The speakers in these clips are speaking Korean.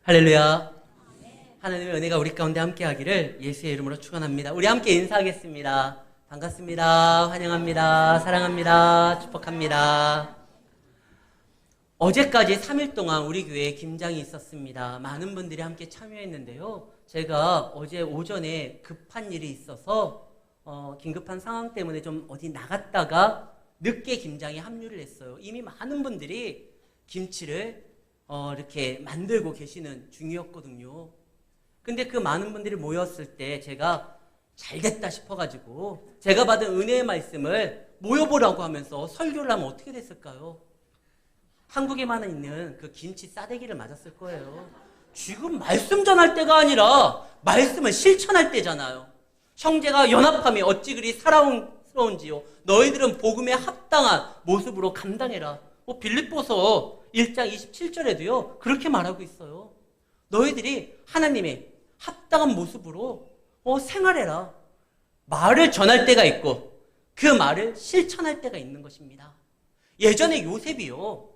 할렐루야. 하나님의 은혜가 우리 가운데 함께하기를 예수의 이름으로 축원합니다. 우리 함께 인사하겠습니다. 반갑습니다. 환영합니다. 사랑합니다. 축복합니다. 어제까지 3일 동안 우리 교회에 김장이 있었습니다. 많은 분들이 함께 참여했는데요. 제가 어제 오전에 급한 일이 있어서 긴급한 상황 때문에 좀 어디 나갔다가 늦게 김장에 합류를 했어요. 이미 많은 분들이 김치를 이렇게 만들고 계시는 중이었거든요. 근데 그 많은 분들이 모였을 때 제가 잘 됐다 싶어가지고 제가 받은 은혜의 말씀을 모여보라고 하면서 설교를 하면 어떻게 됐을까요? 한국에만 있는 그 김치 싸대기를 맞았을 거예요. 지금 말씀 전할 때가 아니라 말씀을 실천할 때잖아요. 형제가 연합함이 어찌 그리 사랑스러운지요. 너희들은 복음에 합당한 모습으로 감당해라. 빌립보서 1장 27절에도요. 그렇게 말하고 있어요. 너희들이 하나님의 합당한 모습으로 생활해라. 말을 전할 때가 있고 그 말을 실천할 때가 있는 것입니다. 예전에 요셉이요.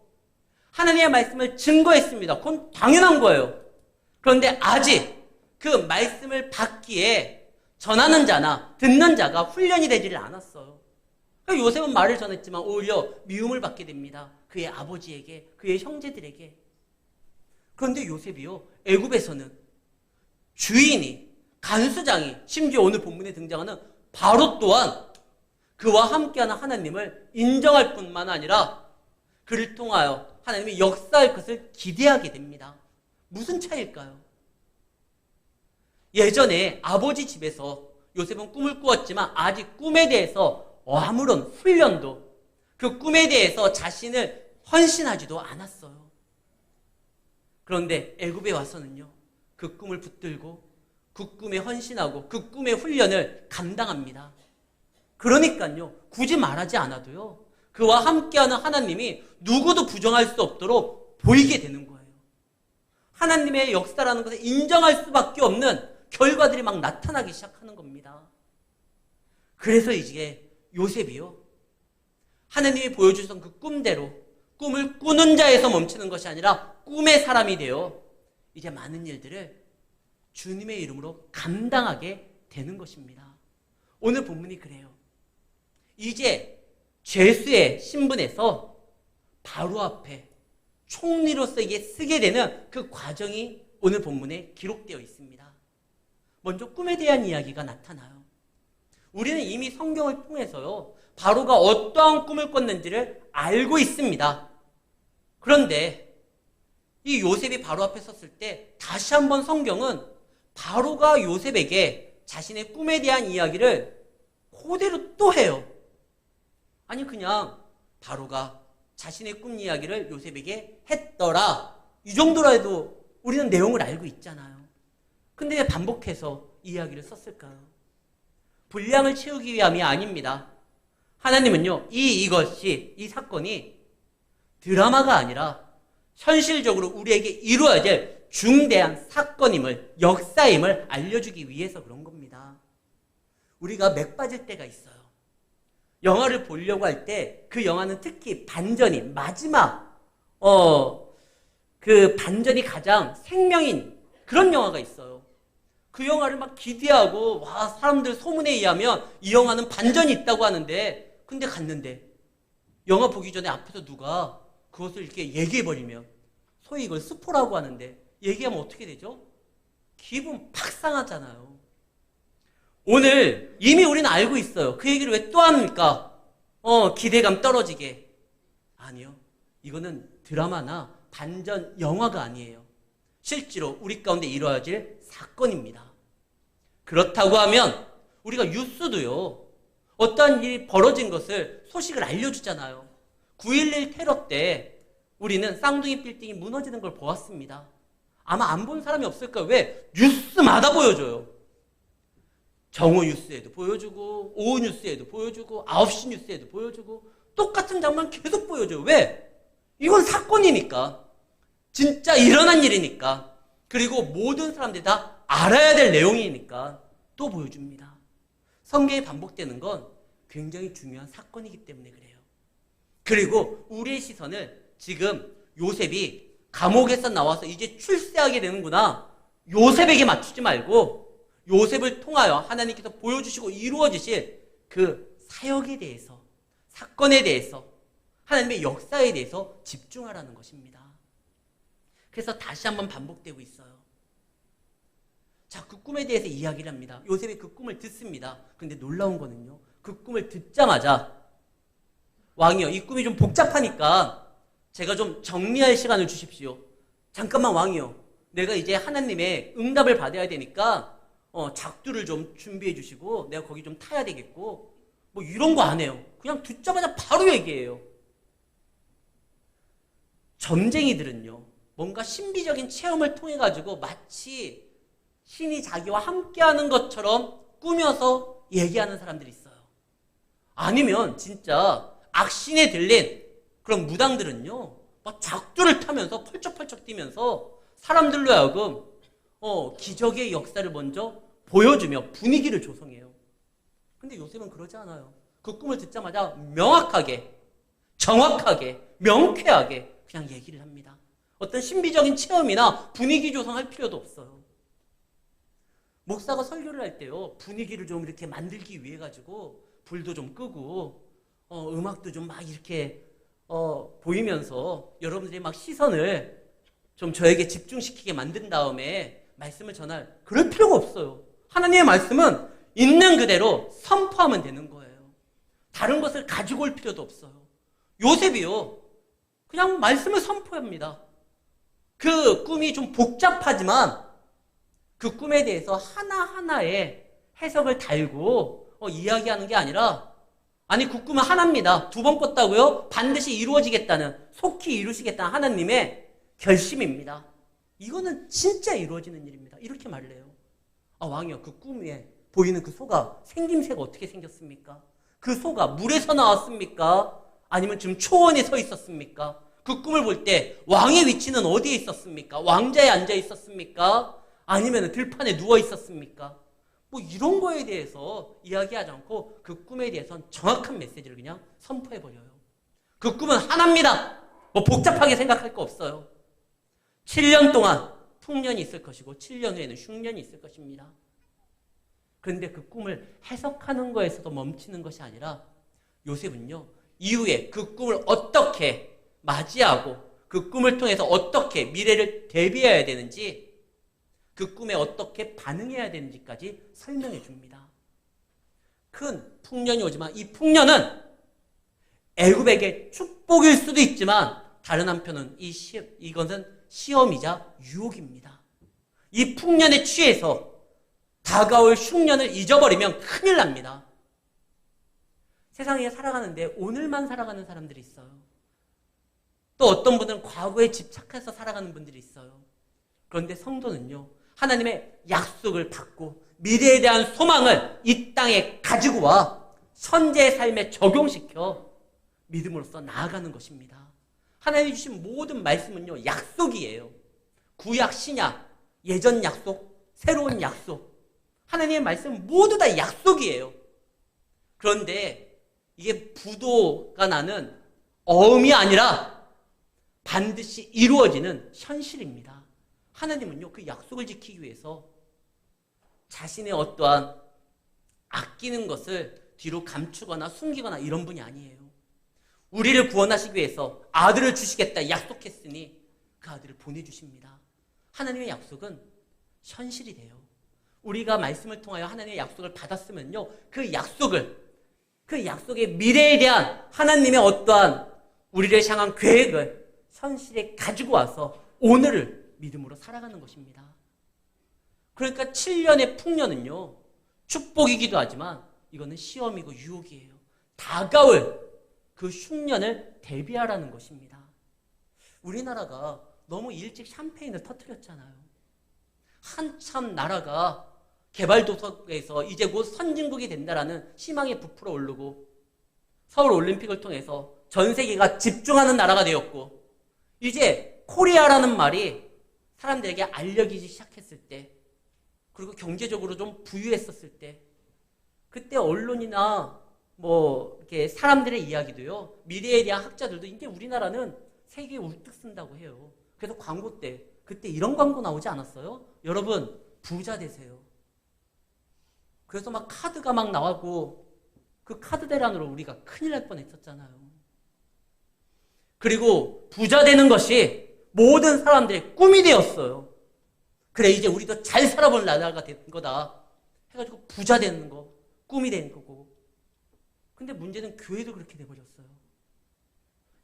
하나님의 말씀을 증거했습니다. 그건 당연한 거예요. 그런데 아직 그 말씀을 받기에 전하는 자나 듣는 자가 훈련이 되지를 않았어요. 요셉은 말을 전했지만 오히려 미움을 받게 됩니다. 그의 아버지에게, 그의 형제들에게. 그런데 요셉이요, 애굽에서는 주인이, 간수장이, 심지어 오늘 본문에 등장하는 바로 또한 그와 함께하는 하나님을 인정할 뿐만 아니라 그를 통하여 하나님이 역사할 것을 기대하게 됩니다. 무슨 차이일까요? 예전에 아버지 집에서 요셉은 꿈을 꾸었지만 아직 꿈에 대해서 아무런 훈련도, 그 꿈에 대해서 자신을 헌신하지도 않았어요. 그런데 애굽에 와서는요, 그 꿈을 붙들고 그 꿈에 헌신하고 그 꿈의 훈련을 감당합니다. 그러니까요, 굳이 말하지 않아도요, 그와 함께하는 하나님이 누구도 부정할 수 없도록 보이게 되는 거예요. 하나님의 역사라는 것을 인정할 수밖에 없는 결과들이 막 나타나기 시작하는 겁니다. 그래서 이제 요셉이요, 하나님이 보여주신 그 꿈대로 꿈을 꾸는 자에서 멈추는 것이 아니라 꿈의 사람이 되어 이제 많은 일들을 주님의 이름으로 감당하게 되는 것입니다. 오늘 본문이 그래요. 이제 죄수의 신분에서 바로 앞에 총리로서 이게 쓰게 되는 그 과정이 오늘 본문에 기록되어 있습니다. 먼저 꿈에 대한 이야기가 나타나요. 우리는 이미 성경을 통해서요, 바로가 어떠한 꿈을 꿨는지를 알고 있습니다. 그런데 이 요셉이 바로 앞에 섰을 때 다시 한번 성경은 바로가 요셉에게 자신의 꿈에 대한 이야기를 그대로 또 해요. 아니 그냥 바로가 자신의 꿈 이야기를 요셉에게 했더라, 이 정도라 해도 우리는 내용을 알고 있잖아요. 근데 왜 반복해서 이야기를 썼을까요? 분량을 채우기 위함이 아닙니다. 하나님은요, 이 사건이 드라마가 아니라 현실적으로 우리에게 이루어야 될 중대한 사건임을, 역사임을 알려주기 위해서 그런 겁니다. 우리가 맥 빠질 때가 있어요. 영화를 보려고 할 때 그 영화는 특히 반전이, 마지막 그 반전이 가장 생명인 그런 영화가 있어요. 그 영화를 막 기대하고 사람들 소문에 의하면 이 영화는 반전이 있다고 하는데, 근데 갔는데 영화 보기 전에 앞에서 누가 그것을 이렇게 얘기해버리면, 소위 이걸 스포라고 하는데, 얘기하면 어떻게 되죠? 기분 팍 상하잖아요. 오늘 이미 우리는 알고 있어요. 그 얘기를 왜 또 합니까? 기대감 떨어지게. 아니요, 이거는 드라마나 반전 영화가 아니에요. 실제로 우리 가운데 이루어질 사건입니다. 그렇다고 하면 우리가 뉴스도요, 어떠한 일이 벌어진 것을 소식을 알려주잖아요. 9.11 테러 때 우리는 쌍둥이 빌딩이 무너지는 걸 보았습니다. 아마 안 본 사람이 없을 거예요. 왜? 뉴스마다 보여줘요. 정오 뉴스에도 보여주고, 오후 뉴스에도 보여주고, 9시 뉴스에도 보여주고, 똑같은 장면 계속 보여줘요. 왜? 이건 사건이니까. 진짜 일어난 일이니까. 그리고 모든 사람들이 다 알아야 될 내용이니까 또 보여줍니다. 성경에 반복되는 건 굉장히 중요한 사건이기 때문에 그래요. 그리고 우리의 시선을 지금 요셉이 감옥에서 나와서 이제 출세하게 되는구나. 요셉에게 맞추지 말고 요셉을 통하여 하나님께서 보여주시고 이루어지실 그 사역에 대해서, 사건에 대해서, 하나님의 역사에 대해서 집중하라는 것입니다. 그래서 다시 한번 반복되고 있어요. 자, 그 꿈에 대해서 이야기를 합니다. 요셉이 그 꿈을 듣습니다. 그런데 놀라운 거는요, 그 꿈을 듣자마자 왕이요, 이 꿈이 좀 복잡하니까 제가 좀 정리할 시간을 주십시오. 잠깐만 왕이요, 내가 이제 하나님의 응답을 받아야 되니까 작두를 좀 준비해 주시고 내가 거기 좀 타야 되겠고 뭐 이런 거 안 해요. 그냥 듣자마자 바로 얘기해요. 점쟁이들은요, 뭔가 신비적인 체험을 통해 가지고 마치 신이 자기와 함께하는 것처럼 꾸며서 얘기하는 사람들이 있어요. 아니면 진짜 악신에 들린 그런 무당들은요, 막 작두를 타면서 펄쩍펄쩍 뛰면서 사람들로 하여금 기적의 역사를 먼저 보여주며 분위기를 조성해요. 근데 요셉은 그러지 않아요. 그 꿈을 듣자마자 명확하게, 정확하게, 명쾌하게 그냥 얘기를 합니다. 어떤 신비적인 체험이나 분위기 조성할 필요도 없어요. 목사가 설교를 할 때요, 분위기를 좀 이렇게 만들기 위해 가지고 불도 좀 끄고 음악도 좀 막 이렇게 보이면서 여러분들이 막 시선을 좀 저에게 집중시키게 만든 다음에 말씀을 전할 그럴 필요가 없어요. 하나님의 말씀은 있는 그대로 선포하면 되는 거예요. 다른 것을 가지고 올 필요도 없어요. 요셉이요, 그냥 말씀을 선포합니다. 그 꿈이 좀 복잡하지만 그 꿈에 대해서 하나하나의 해석을 달고 이야기하는 게 아니라, 아니 그 꿈은 하나입니다. 두 번 꿨다고요? 반드시 이루어지겠다는, 속히 이루시겠다는 하나님의 결심입니다. 이거는 진짜 이루어지는 일입니다. 이렇게 말을 해요. 아, 왕이요, 그 꿈 위에 보이는 그 소가 생김새가 어떻게 생겼습니까? 그 소가 물에서 나왔습니까? 아니면 지금 초원에 서 있었습니까? 그 꿈을 볼 때 왕의 위치는 어디에 있었습니까? 왕자에 앉아 있었습니까? 아니면 들판에 누워 있었습니까? 뭐 이런 거에 대해서 이야기하지 않고 그 꿈에 대해서는 정확한 메시지를 그냥 선포해버려요. 그 꿈은 하나입니다. 뭐 복잡하게 생각할 거 없어요. 7년 동안 풍년이 있을 것이고 7년 후에는 흉년이 있을 것입니다. 그런데 그 꿈을 해석하는 거에서도 멈추는 것이 아니라 요셉은요, 이후에 그 꿈을 어떻게 맞이하고 그 꿈을 통해서 어떻게 미래를 대비해야 되는지, 그 꿈에 어떻게 반응해야 되는지까지 설명해 줍니다. 큰 풍년이 오지만 이 풍년은 애굽에게 축복일 수도 있지만 다른 한편은 이것은 시험이자 유혹입니다. 이 풍년에 취해서 다가올 흉년을 잊어버리면 큰일 납니다. 세상에 살아가는데 오늘만 살아가는 사람들이 있어요. 또 어떤 분들은 과거에 집착해서 살아가는 분들이 있어요. 그런데 성도는요, 하나님의 약속을 받고 미래에 대한 소망을 이 땅에 가지고 와 현재의 삶에 적용시켜 믿음으로써 나아가는 것입니다. 하나님이 주신 모든 말씀은요, 약속이에요. 구약, 신약, 예전 약속, 새로운 약속. 하나님의 말씀은 모두 다 약속이에요. 그런데 이게 부도가 나는 어음이 아니라 반드시 이루어지는 현실입니다. 하나님은요, 그 약속을 지키기 위해서 자신의 어떠한 아끼는 것을 뒤로 감추거나 숨기거나 이런 분이 아니에요. 우리를 구원하시기 위해서 아들을 주시겠다 약속했으니 그 아들을 보내주십니다. 하나님의 약속은 현실이 돼요. 우리가 말씀을 통하여 하나님의 약속을 받았으면요, 그 약속의 미래에 대한 하나님의 어떠한 우리를 향한 계획을 현실에 가지고 와서 오늘을 믿음으로 살아가는 것입니다. 그러니까 7년의 풍년은요, 축복이기도 하지만 이거는 시험이고 유혹이에요. 다가올 그 흉년을 대비하라는 것입니다. 우리나라가 너무 일찍 샴페인을 터뜨렸잖아요. 한참 나라가 개발도상국에서 이제 곧 선진국이 된다라는 희망에 부풀어 오르고 서울올림픽을 통해서 전 세계가 집중하는 나라가 되었고, 이제 코리아라는 말이 사람들에게 알려지기 시작했을 때, 그리고 경제적으로 좀 부유했었을 때, 그때 언론이나 이렇게 사람들의 이야기도요, 미래에 대한 학자들도 이제 우리나라는 세계에 우뚝 쓴다고 해요. 그래서 광고 때 그때 이런 광고 나오지 않았어요? 여러분 부자 되세요. 그래서 막 카드가 막 나오고 그 카드 대란으로 우리가 큰일 날 뻔했었잖아요. 그리고 부자 되는 것이 모든 사람들의 꿈이 되었어요. 그래 이제 우리도 잘 살아볼 나라가 된 거다 해가지고 부자 되는 거 꿈이 된 거고. 근데 문제는 교회도 그렇게 돼버렸어요.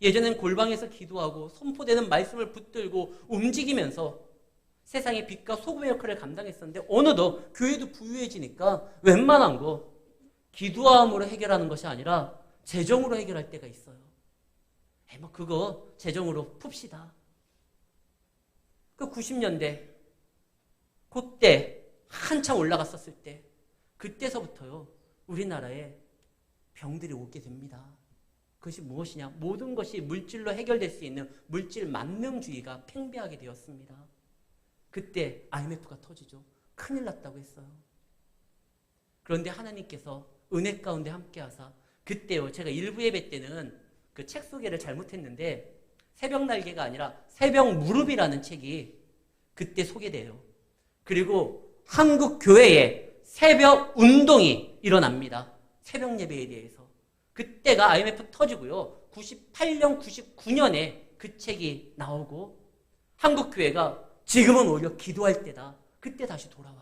예전엔 골방에서 기도하고 선포되는 말씀을 붙들고 움직이면서 세상의 빛과 소금의 역할을 감당했었는데 어느덧 교회도 부유해지니까 웬만한 거 기도함으로 해결하는 것이 아니라 재정으로 해결할 때가 있어요. 뭐 그거 재정으로 풉시다. 그 90년대 그때 한참 올라갔었을 때 그때서부터요 우리나라에 병들이 오게 됩니다. 그것이 무엇이냐? 모든 것이 물질로 해결될 수 있는 물질 만능주의가 팽배하게 되었습니다. 그때 IMF가 터지죠. 큰일 났다고 했어요. 그런데 하나님께서 은혜 가운데 함께 하사 그때요 제가 일부 예배 때는 그 책 소개를 잘못했는데 새벽 날개가 아니라 새벽 무릎이라는 책이 그때 소개돼요. 그리고 한국 교회에 새벽 운동이 일어납니다. 새벽 예배에 대해서. 그때가 IMF 터지고요. 98년, 99년에 그 책이 나오고 한국 교회가 지금은 오히려 기도할 때다. 그때 다시 돌아와요.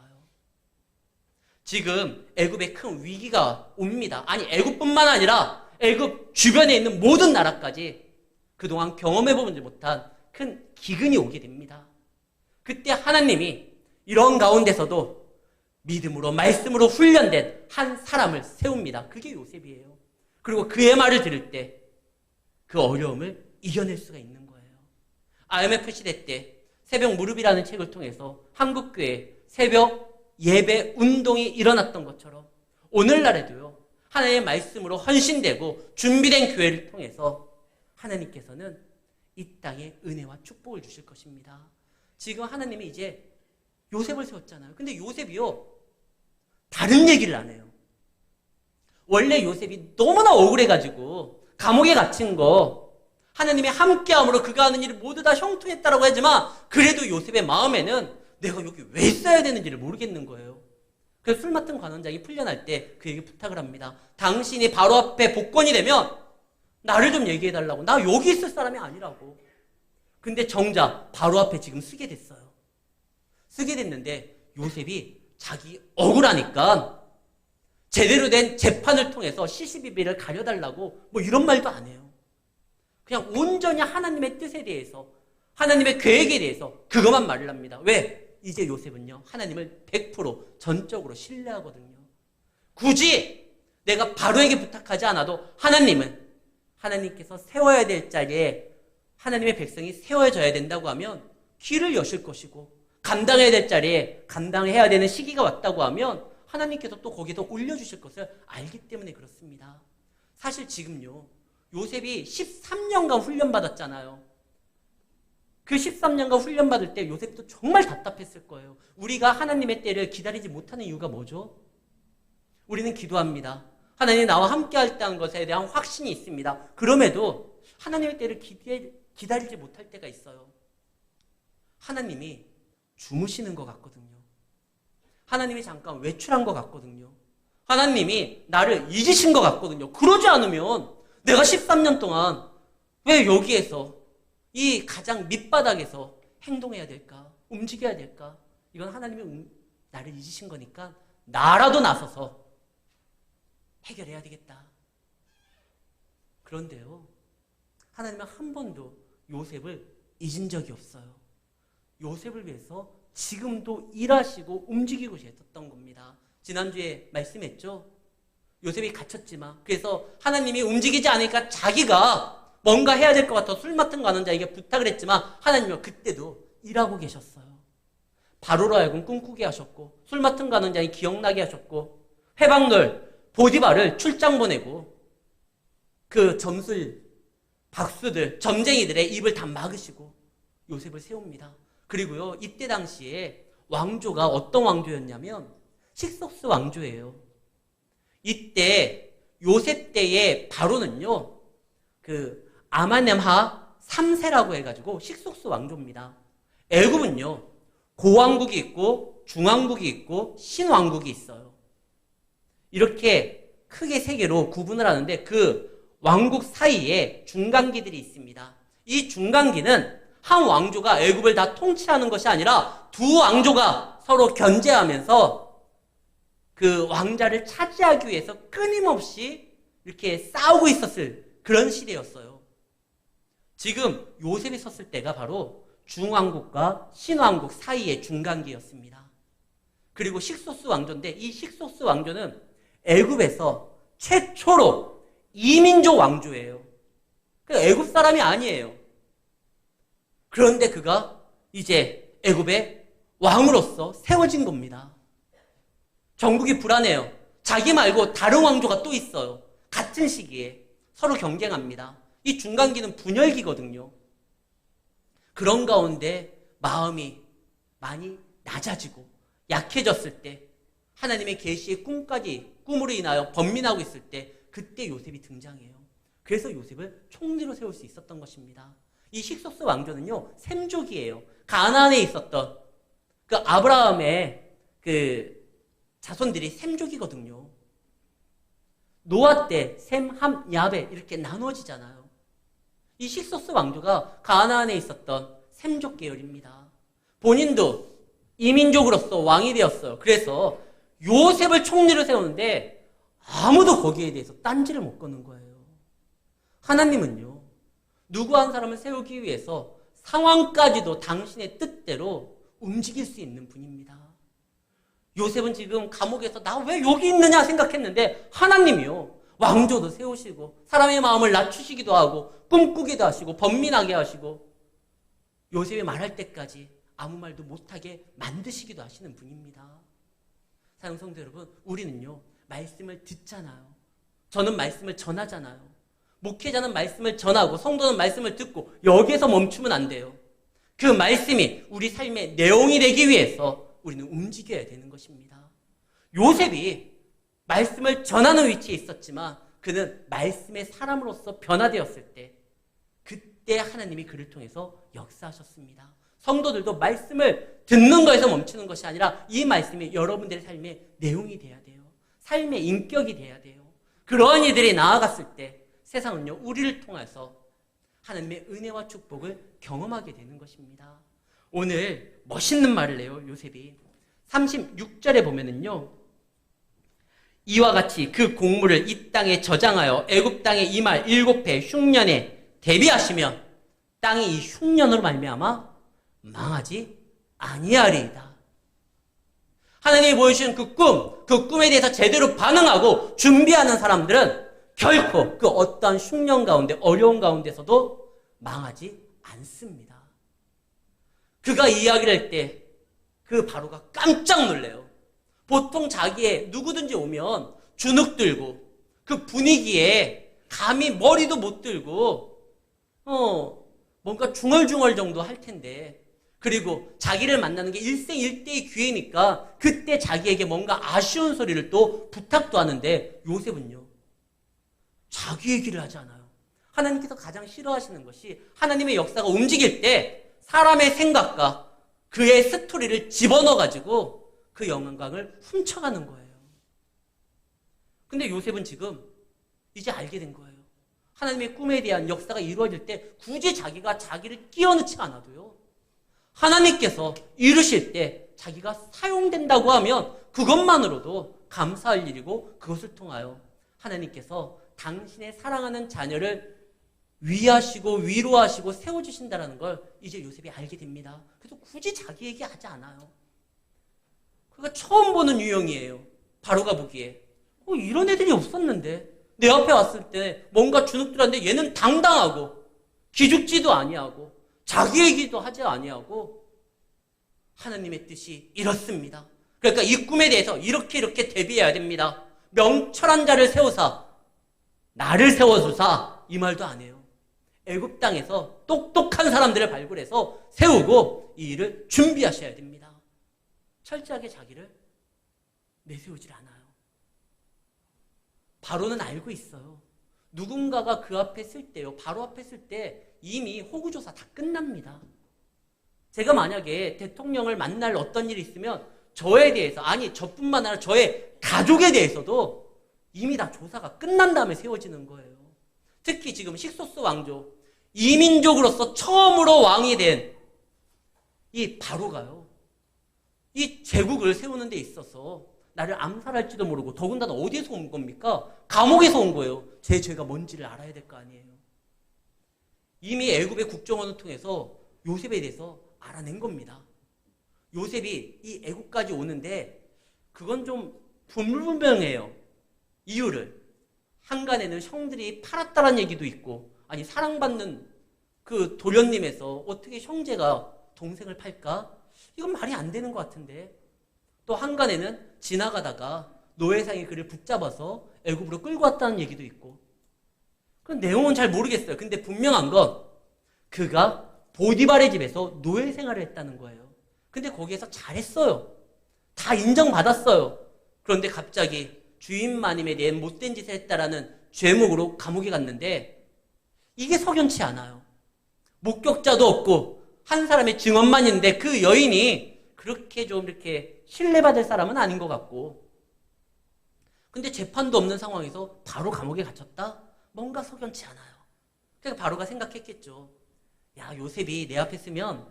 지금 애굽에 큰 위기가 옵니다. 아니 애굽뿐만 아니라 애굽 주변에 있는 모든 나라까지 그동안 경험해보지 못한 큰 기근이 오게 됩니다. 그때 하나님이 이런 가운데서도 믿음으로 말씀으로 훈련된 한 사람을 세웁니다. 그게 요셉이에요. 그리고 그의 말을 들을 때 그 어려움을 이겨낼 수가 있는 거예요. IMF 시대 때 새벽 무릎이라는 책을 통해서 한국교회 새벽 예배 운동이 일어났던 것처럼 오늘날에도요. 하나님의 말씀으로 헌신되고 준비된 교회를 통해서 하나님께서는 이 땅에 은혜와 축복을 주실 것입니다. 지금 하나님이 이제 요셉을 세웠잖아요. 근데 요셉이요. 다른 얘기를 안 해요. 원래 요셉이 너무나 억울해가지고 감옥에 갇힌 거 하나님이 함께함으로 그가 하는 일이 모두 다 형통했다라고 하지만 그래도 요셉의 마음에는 내가 여기 왜 있어야 되는지를 모르겠는 거예요. 그래서 술 맡은 관원장이 풀려날 때 그에게 부탁을 합니다. 당신이 바로 앞에 복권이 되면 나를 좀 얘기해달라고. 나 여기 있을 사람이 아니라고. 근데 정작 바로 앞에 지금 쓰게 됐어요. 쓰게 됐는데 요셉이 자기 억울하니까 제대로 된 재판을 통해서 시시비비를 가려달라고 뭐 이런 말도 안 해요. 그냥 온전히 하나님의 뜻에 대해서 하나님의 계획에 대해서 그것만 말을 합니다. 왜? 이제 요셉은요 하나님을 100% 전적으로 신뢰하거든요. 굳이 내가 바로에게 부탁하지 않아도 하나님께서 세워야 될 자리에 하나님의 백성이 세워져야 된다고 하면 길을 여실 것이고 감당해야 될 자리에 감당해야 되는 시기가 왔다고 하면 하나님께서 또 거기서 올려주실 것을 알기 때문에 그렇습니다. 사실 지금요 요셉이 13년간 훈련받았잖아요. 그 13년간 훈련받을 때 요셉도 정말 답답했을 거예요. 우리가 하나님의 때를 기다리지 못하는 이유가 뭐죠? 우리는 기도합니다. 하나님이 나와 함께 할다는 것에 대한 확신이 있습니다. 그럼에도 하나님의 때를 기다리지 못할 때가 있어요. 하나님이 주무시는 것 같거든요. 하나님이 잠깐 외출한 것 같거든요. 하나님이 나를 잊으신 것 같거든요. 그러지 않으면 내가 13년 동안 왜 여기에서 이 가장 밑바닥에서 행동해야 될까? 움직여야 될까? 이건 하나님이 나를 잊으신 거니까 나라도 나서서 해결해야 되겠다. 그런데요. 하나님은 한 번도 요셉을 잊은 적이 없어요. 요셉을 위해서 지금도 일하시고 움직이고 계셨던 겁니다. 지난주에 말씀했죠. 요셉이 갇혔지만 그래서 하나님이 움직이지 않으니까 자기가 뭔가 해야 될 것 같아 술 맡은 관원자에게 부탁을 했지만 하나님은 그때도 일하고 계셨어요. 바로로 하여금 꿈꾸게 하셨고 술 맡은 관원장이 기억나게 하셨고 회방들 보디바를 출장 보내고 그 점술 박수들 점쟁이들의 입을 다 막으시고 요셉을 세웁니다. 그리고요 이때 당시에 왕조가 어떤 왕조였냐면 식석스 왕조예요. 이때 요셉 때의 바로는요 그 아마넴하 3세라고 해가지고 식속수 왕조입니다. 애굽은요, 고왕국이 있고 중왕국이 있고 신왕국이 있어요. 이렇게 크게 세 개로 구분을 하는데 그 왕국 사이에 중간기들이 있습니다. 이 중간기는 한 왕조가 애굽을 다 통치하는 것이 아니라 두 왕조가 서로 견제하면서 그 왕자를 차지하기 위해서 끊임없이 이렇게 싸우고 있었을 그런 시대였어요. 지금 요셉이 섰을 때가 바로 중왕국과 신왕국 사이의 중간기였습니다. 그리고 식소스 왕조인데 이 식소스 왕조는 애굽에서 최초로 이민족 왕조예요. 애굽 사람이 아니에요. 그런데 그가 이제 애굽의 왕으로서 세워진 겁니다. 정국이 불안해요. 자기 말고 다른 왕조가 또 있어요. 같은 시기에 서로 경쟁합니다. 이 중간기는 분열기거든요. 그런 가운데 마음이 많이 낮아지고 약해졌을 때 하나님의 계시의 꿈으로 인하여 번민하고 있을 때 그때 요셉이 등장해요. 그래서 요셉을 총리로 세울 수 있었던 것입니다. 이 식소스 왕조는요, 셈족이에요. 가나안에 있었던 그 아브라함의 그 자손들이 셈족이거든요. 노아 때 셈, 함, 야베 이렇게 나누어지잖아요. 이 식소스 왕조가 가나안에 있었던 셈족 계열입니다. 본인도 이민족으로서 왕이 되었어요. 그래서 요셉을 총리로 세우는데 아무도 거기에 대해서 딴지를 못 거는 거예요. 하나님은요, 누구 한 사람을 세우기 위해서 상황까지도 당신의 뜻대로 움직일 수 있는 분입니다. 요셉은 지금 감옥에서 나 왜 여기 있느냐 생각했는데 하나님이요, 왕조도 세우시고 사람의 마음을 낮추시기도 하고 꿈꾸기도 하시고 번민하게 하시고 요셉이 말할 때까지 아무 말도 못하게 만드시기도 하시는 분입니다. 사랑하는 성도 여러분, 우리는요, 말씀을 듣잖아요. 저는 말씀을 전하잖아요. 목회자는 말씀을 전하고 성도는 말씀을 듣고 여기에서 멈추면 안 돼요. 그 말씀이 우리 삶의 내용이 되기 위해서 우리는 움직여야 되는 것입니다. 요셉이 말씀을 전하는 위치에 있었지만 그는 말씀의 사람으로서 변화되었을 때 그때 하나님이 그를 통해서 역사하셨습니다. 성도들도 말씀을 듣는 것에서 멈추는 것이 아니라 이 말씀이 여러분들의 삶의 내용이 돼야 돼요. 삶의 인격이 돼야 돼요. 그러한 이들이 나아갔을 때 세상은요, 우리를 통해서 하나님의 은혜와 축복을 경험하게 되는 것입니다. 오늘 멋있는 말을 해요, 요셉이. 36절에 보면은요, 이와 같이 그 공물을 이 땅에 저장하여 애굽 땅에 이 말 7해 흉년에 대비하시면 땅이 이 흉년으로 말미암아 망하지 아니하리이다. 하나님이 보여주신 그 꿈에 대해서 제대로 반응하고 준비하는 사람들은 결코 그 어떠한 흉년 가운데 어려운 가운데서도 망하지 않습니다. 그가 이야기를 할 때 그 바로가 깜짝 놀래요. 보통 자기의 누구든지 오면 주눅 들고 그 분위기에 감히 머리도 못 들고 뭔가 중얼중얼 정도 할 텐데, 그리고 자기를 만나는 게 일생일대의 기회니까 그때 자기에게 뭔가 아쉬운 소리를 또 부탁도 하는데 요셉은요, 자기 얘기를 하지 않아요. 하나님께서 가장 싫어하시는 것이 하나님의 역사가 움직일 때 사람의 생각과 그의 스토리를 집어넣어가지고 그 영광을 훔쳐가는 거예요. 근데 요셉은 지금 이제 알게 된 거예요. 하나님의 꿈에 대한 역사가 이루어질 때 굳이 자기가 자기를 끼워넣지 않아도요, 하나님께서 이루실 때 자기가 사용된다고 하면 그것만으로도 감사할 일이고 그것을 통하여 하나님께서 당신의 사랑하는 자녀를 위하시고 위로하시고 세워주신다는 걸 이제 요셉이 알게 됩니다. 그래서 굳이 자기 얘기하지 않아요. 그가 처음 보는 유형이에요. 바로가 보기에 이런 애들이 없었는데 내 앞에 왔을 때 뭔가 주눅들었는데 얘는 당당하고 기죽지도 아니하고 자기 얘기도 하지 아니하고 하나님의 뜻이 이렇습니다. 그러니까 이 꿈에 대해서 이렇게 대비해야 됩니다. 명철한 자를 세우사 나를 세워주사, 이 말도 안 해요. 애굽 땅에서 똑똑한 사람들을 발굴해서 세우고 이 일을 준비하셔야 됩니다. 철저하게 자기를 내세우질 않아요. 바로는 알고 있어요. 누군가가 그 앞에 쓸 때요, 바로 앞에 쓸 때 이미 호구조사 다 끝납니다. 제가 만약에 대통령을 만날 어떤 일이 있으면 저에 대해서, 아니 저뿐만 아니라 저의 가족에 대해서도 이미 다 조사가 끝난 다음에 세워지는 거예요. 특히 지금 힉소스 왕조, 이민족으로서 처음으로 왕이 된 이 바로가요. 이 제국을 세우는 데 있어서 나를 암살할지도 모르고, 더군다나 어디에서 온 겁니까? 감옥에서 온 거예요. 제 죄가 뭔지를 알아야 될 거 아니에요. 이미 애굽의 국정원을 통해서 요셉에 대해서 알아낸 겁니다. 요셉이 이 애국까지 오는데 그건 좀 불분명해요. 이유를. 한간에는 형들이 팔았다는 얘기도 있고, 아니 사랑받는 그 도련님에서 어떻게 형제가 동생을 팔까? 이건 말이 안 되는 것 같은데. 또 한간에는 지나가다가 노예상이 그를 붙잡아서 애굽으로 끌고 왔다는 얘기도 있고. 그런 내용은 잘 모르겠어요. 근데 분명한 건 그가 보디발의 집에서 노예 생활을 했다는 거예요. 근데 거기에서 잘했어요. 다 인정받았어요. 그런데 갑자기 주인 마님에 대한 못된 짓을 했다라는 죄목으로 감옥에 갔는데 이게 석연치 않아요. 목격자도 없고 한 사람의 증언만 있는데 그 여인이 그렇게 좀 이렇게 신뢰받을 사람은 아닌 것 같고, 근데 재판도 없는 상황에서 바로 감옥에 갇혔다? 뭔가 석연치 않아요. 그래서 바로가 생각했겠죠. 야, 요셉이 내 앞에 쓰면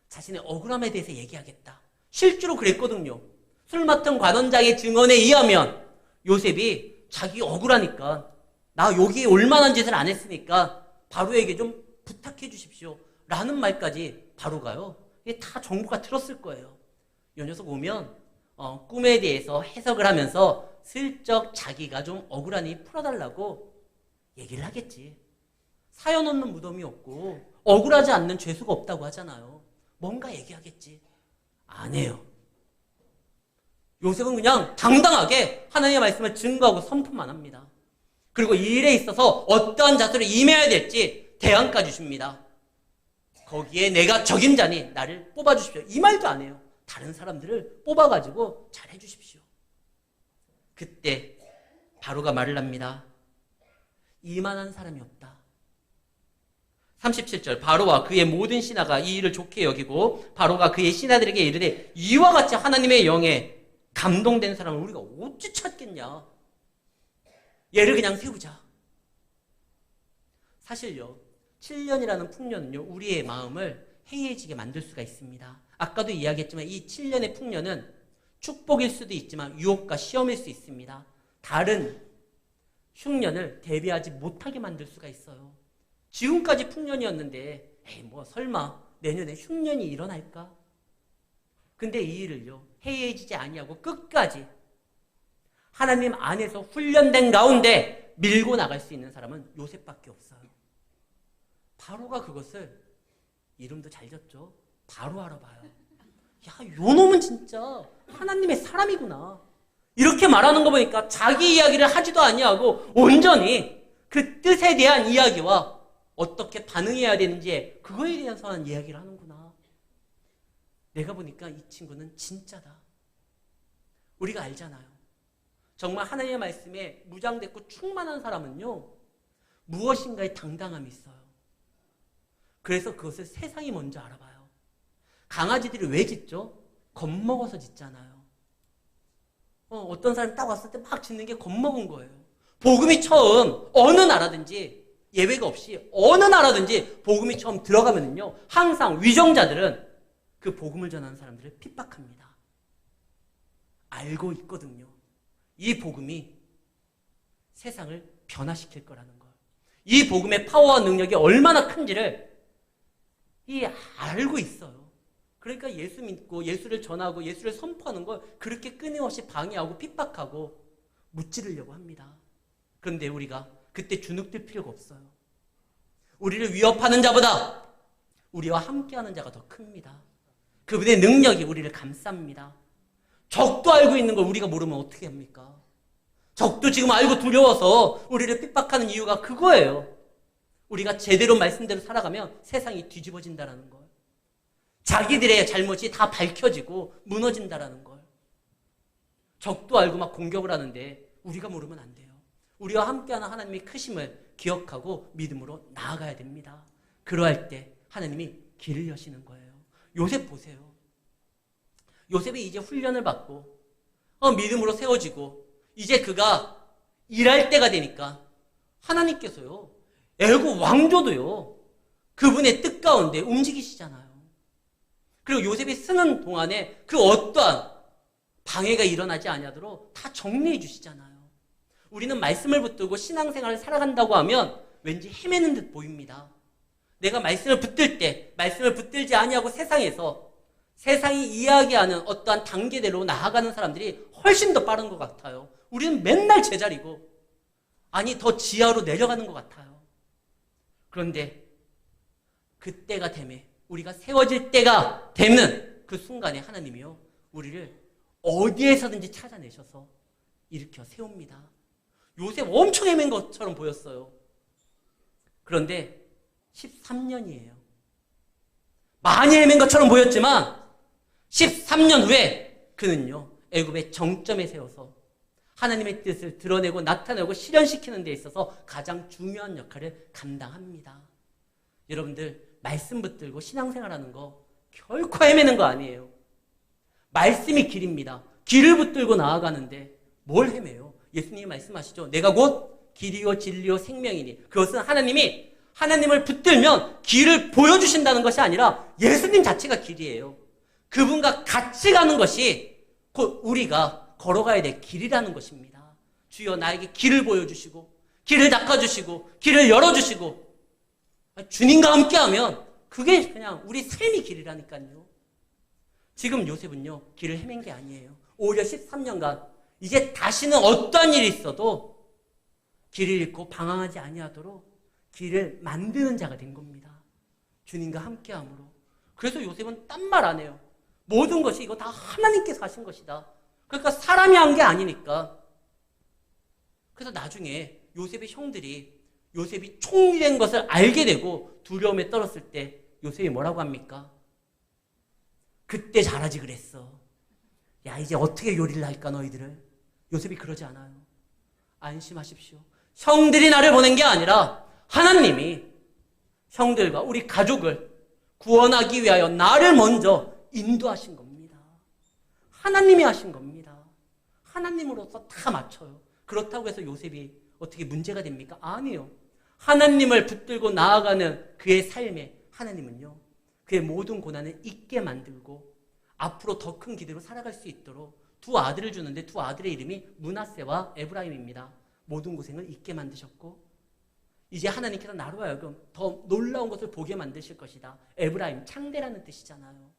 자신의 억울함에 대해서 얘기하겠다. 실제로 그랬거든요. 술 맡은 관원장의 증언에 의하면 요셉이 자기 억울하니까, 나 여기에 올만한 짓을 안 했으니까 바로에게 좀 부탁해 주십시오 라는 말까지 바로가요. 이게 다 정부가 들었을 거예요. 이 녀석 오면 꿈에 대해서 해석을 하면서 슬쩍 자기가 좀 억울하니 풀어달라고 얘기를 하겠지. 사연 없는 무덤이 없고 억울하지 않는 죄수가 없다고 하잖아요. 뭔가 얘기하겠지. 안 해요. 요셉은 그냥 당당하게 하나님의 말씀을 증거하고 선포만 합니다. 그리고 이 일에 있어서 어떠한 자세로 임해야 될지 대안까지 줍니다. 거기에 내가 적임자니 나를 뽑아주십시오. 이 말도 안 해요. 다른 사람들을 뽑아가지고 잘 해주십시오. 그때 바로가 말을 합니다. 이만한 사람이 없다. 37절, 바로와 그의 모든 신하가 이 일을 좋게 여기고 바로가 그의 신하들에게 이르되 이와 같이 하나님의 영에 감동된 사람을 우리가 어찌 찾겠냐. 얘를 그냥 세우자. 사실요, 7년이라는 풍년은요, 우리의 마음을 해이해지게 만들 수가 있습니다. 아까도 이야기했지만 이 7년의 풍년은 축복일 수도 있지만 유혹과 시험일 수 있습니다. 다른 흉년을 대비하지 못하게 만들 수가 있어요. 지금까지 풍년이었는데 에이 뭐 설마 내년에 흉년이 일어날까? 근데 이 일을요, 해이해지지 아니하고 끝까지 하나님 안에서 훈련된 가운데 밀고 나갈 수 있는 사람은 요셉밖에 없어요. 바로가 그것을, 이름도 잘 졌죠? 바로 알아봐요. 야, 요 놈은 진짜 하나님의 사람이구나. 이렇게 말하는 거 보니까 자기 이야기를 하지도 아니하고 온전히 그 뜻에 대한 이야기와 어떻게 반응해야 되는지 그거에 대해서 이야기를 하는구나. 내가 보니까 이 친구는 진짜다. 우리가 알잖아요. 정말 하나님의 말씀에 무장됐고 충만한 사람은요, 무엇인가에 당당함이 있어요. 그래서 그것을 세상이 먼저 알아봐요. 강아지들이 왜 짖죠? 겁먹어서 짖잖아요. 어떤 사람이 딱 왔을 때 막 짖는 게 겁먹은 거예요. 복음이 처음 어느 나라든지 예외가 없이 어느 나라든지 복음이 처음 들어가면은요, 항상 위정자들은 그 복음을 전하는 사람들을 핍박합니다. 알고 있거든요. 이 복음이 세상을 변화시킬 거라는 걸. 이 복음의 파워와 능력이 얼마나 큰지를 알고 있어요. 그러니까 예수 믿고 예수를 전하고 예수를 선포하는 걸 그렇게 끊임없이 방해하고 핍박하고 무찌르려고 합니다. 그런데 우리가 그때 주눅들 필요가 없어요. 우리를 위협하는 자보다 우리와 함께하는 자가 더 큽니다. 그분의 능력이 우리를 감쌉니다. 적도 알고 있는 걸 우리가 모르면 어떻게 합니까? 적도 지금 알고 두려워서 우리를 핍박하는 이유가 그거예요. 우리가 제대로 말씀대로 살아가면 세상이 뒤집어진다라는 걸. 자기들의 잘못이 다 밝혀지고 무너진다라는 걸. 적도 알고 막 공격을 하는데 우리가 모르면 안 돼요. 우리와 함께하는 하나님의 크심을 기억하고 믿음으로 나아가야 됩니다. 그러할 때 하나님이 길을 여시는 거예요. 요셉 보세요. 요셉이 이제 훈련을 받고 믿음으로 세워지고 이제 그가 일할 때가 되니까 하나님께서요, 애굽 왕조도요, 그분의 뜻 가운데 움직이시잖아요. 그리고 요셉이 쓰는 동안에 그 어떠한 방해가 일어나지 아니하도록 다 정리해 주시잖아요. 우리는 말씀을 붙들고 신앙생활을 살아간다고 하면 왠지 헤매는 듯 보입니다. 내가 말씀을 붙들 때 말씀을 붙들지 아니하고 세상이 이야기하는 어떠한 단계대로 나아가는 사람들이 훨씬 더 빠른 것 같아요. 우리는 맨날 제자리고 더 지하로 내려가는 것 같아요. 그런데 그때가 되면 우리가 세워질 때가 되는 그 순간에 하나님이요, 우리를 어디에서든지 찾아내셔서 일으켜 세웁니다. 요셉 엄청 헤맨 것처럼 보였어요. 그런데 13년이에요. 많이 헤맨 것처럼 보였지만 13년 후에 그는요, 애굽의 정점에 세워서 하나님의 뜻을 드러내고 나타내고 실현시키는 데 있어서 가장 중요한 역할을 감당합니다. 여러분들, 말씀 붙들고 신앙생활하는 거 결코 헤매는 거 아니에요. 말씀이 길입니다. 길을 붙들고 나아가는데 뭘 헤매요? 예수님이 말씀하시죠. 내가 곧 길이요 진리요 생명이니. 그것은 하나님을 붙들면 길을 보여주신다는 것이 아니라 예수님 자체가 길이에요. 그분과 같이 가는 것이 곧 우리가 걸어가야 될 길이라는 것입니다. 주여 나에게 길을 보여주시고 길을 닦아주시고 길을 열어주시고 주님과 함께하면 그게 그냥 우리 삶이 길이라니까요. 지금 요셉은요, 길을 헤맨 게 아니에요. 오히려 13년간 이제 다시는 어떠한 일이 있어도 길을 잃고 방황하지 아니하도록 길을 만드는 자가 된 겁니다. 주님과 함께함으로. 그래서 요셉은 딴 말 안 해요. 모든 것이 이거 다 하나님께서 하신 것이다. 그러니까 사람이 한 게 아니니까. 그래서 나중에 요셉의 형들이 요셉이 총리 된 것을 알게 되고 두려움에 떨었을 때 요셉이 뭐라고 합니까? 그때 잘하지 그랬어. 야, 이제 어떻게 요리를 할까 너희들을. 요셉이 그러지 않아요. 안심하십시오. 형들이 나를 보낸 게 아니라 하나님이 형들과 우리 가족을 구원하기 위하여 나를 먼저 인도하신 겁니다. 하나님이 하신 겁니다. 하나님으로서 다 맞춰요. 그렇다고 해서 요셉이 어떻게 문제가 됩니까? 아니요. 하나님을 붙들고 나아가는 그의 삶에 하나님은요, 그의 모든 고난을 잊게 만들고 앞으로 더 큰 기대로 살아갈 수 있도록 두 아들을 주는데 두 아들의 이름이 므낫세와 에브라임입니다. 모든 고생을 잊게 만드셨고 이제 하나님께서 나로 하여금 더 놀라운 것을 보게 만드실 것이다. 에브라임, 창대라는 뜻이잖아요.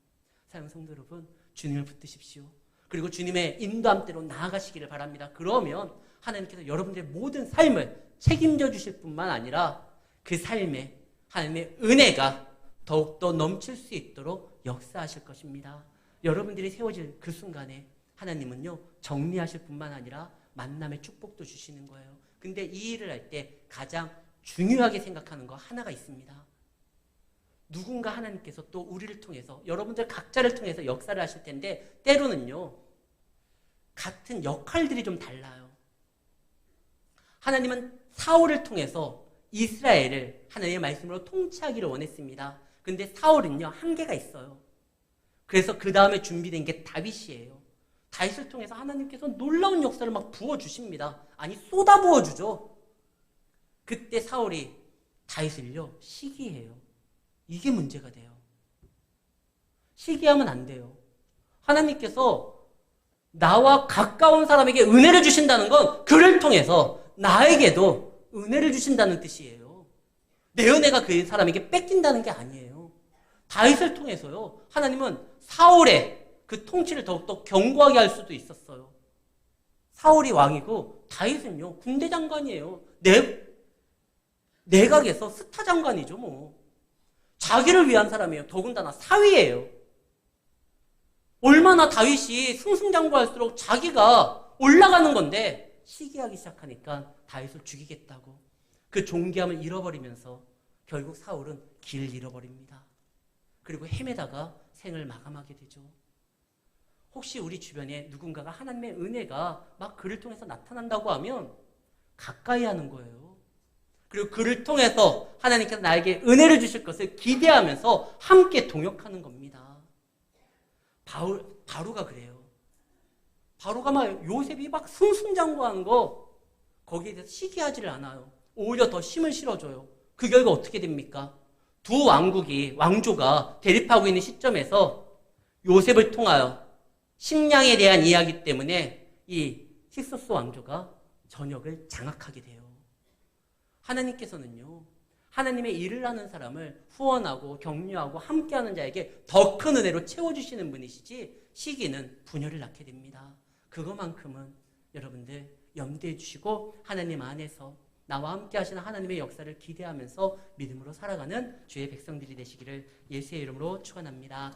사랑 성도 여러분, 주님을 붙드십시오. 그리고 주님의 인도함대로 나아가시기를 바랍니다. 그러면 하나님께서 여러분들의 모든 삶을 책임져 주실 뿐만 아니라 그 삶에 하나님의 은혜가 더욱더 넘칠 수 있도록 역사하실 것입니다. 여러분들이 세워질 그 순간에 하나님은요, 정리하실 뿐만 아니라 만남의 축복도 주시는 거예요. 근데 이 일을 할 때 가장 중요하게 생각하는 거 하나가 있습니다. 누군가 하나님께서 또 우리를 통해서, 여러분들 각자를 통해서 역사를 하실 텐데 때로는요, 같은 역할들이 좀 달라요. 하나님은 사울을 통해서 이스라엘을 하나님의 말씀으로 통치하기를 원했습니다. 근데 사울은요, 한계가 있어요. 그래서 그 다음에 준비된 게 다윗이에요. 다윗을 통해서 하나님께서 놀라운 역사를 막 부어주십니다. 아니, 쏟아 부어주죠. 그때 사울이 다윗을요, 시기해요. 이게 문제가 돼요. 시기하면 안 돼요. 하나님께서 나와 가까운 사람에게 은혜를 주신다는 건 그를 통해서 나에게도 은혜를 주신다는 뜻이에요. 내 은혜가 그 사람에게 뺏긴다는 게 아니에요. 다윗을 통해서요, 하나님은 사울의 그 통치를 더욱더 견고하게 할 수도 있었어요. 사울이 왕이고 다윗은요, 군대 장관이에요. 내각에서 스타 장관이죠, 뭐. 자기를 위한 사람이에요. 더군다나 사위예요. 얼마나 다윗이 승승장구할수록 자기가 올라가는 건데 시기하기 시작하니까 다윗을 죽이겠다고 그 존귀함을 잃어버리면서 결국 사울은 길을 잃어버립니다. 그리고 헤매다가 생을 마감하게 되죠. 혹시 우리 주변에 누군가가 하나님의 은혜가 막 그를 통해서 나타난다고 하면 가까이 하는 거예요. 그리고 그를 통해서 하나님께서 나에게 은혜를 주실 것을 기대하면서 함께 동역하는 겁니다. 바로가 그래요. 바로가 막 요셉이 막 승승장구하는 거 거기에 대해서 시기하지를 않아요. 오히려 더 힘을 실어줘요. 그 결과 어떻게 됩니까? 두 왕조가 대립하고 있는 시점에서 요셉을 통하여 식량에 대한 이야기 때문에 이 히소스 왕조가 전역을 장악하게 돼요. 하나님께서는요, 하나님의 일을 하는 사람을 후원하고 격려하고 함께하는 자에게 더 큰 은혜로 채워주시는 분이시지 시기는 분열을 낳게 됩니다. 그것만큼은 여러분들 염두해 주시고 하나님 안에서 나와 함께 하시는 하나님의 역사를 기대하면서 믿음으로 살아가는 주의 백성들이 되시기를 예수의 이름으로 축원합니다.